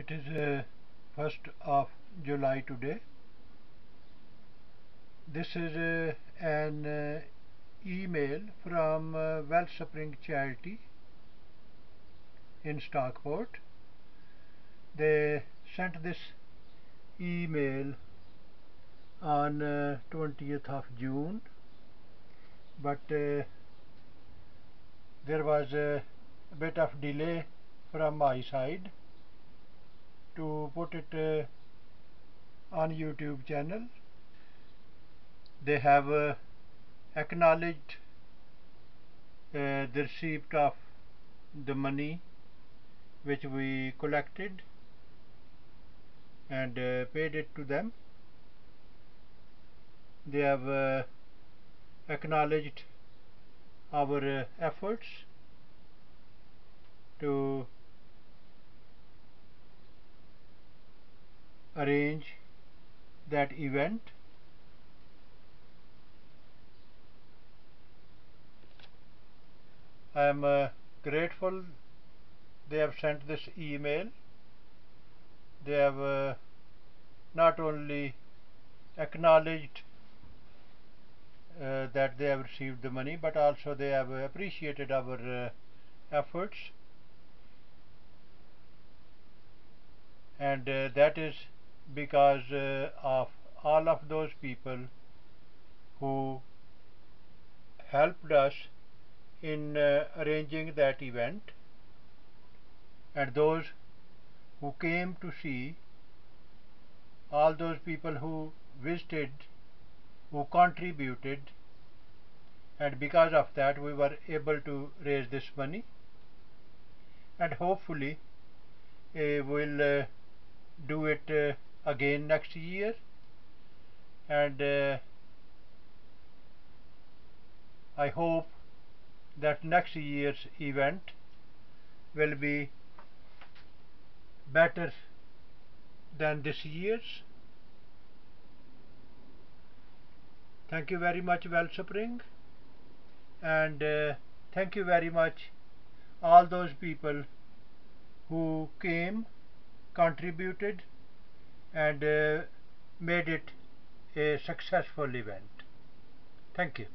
It is 1st of July today. This is an email from Wellspring charity in Stockport. They sent this email on 20th of June, but there was a bit of delay from my side to put it on YouTube channel. They have acknowledged the receipt of the money which we collected and paid it to them. They have acknowledged our efforts to arrange that event. I am grateful they have sent this email. They have not only acknowledged that they have received the money, but also they have appreciated our efforts, and that is because of all of those people who helped us in arranging that event, and those who came to see, all those people who visited, who contributed, and because of that we were able to raise this money, and hopefully we'll do it again next year, and I hope that next year's event will be better than this year's. Thank you very much, Wellspring, and thank you very much all those people who came, contributed, and made it a successful event. Thank you.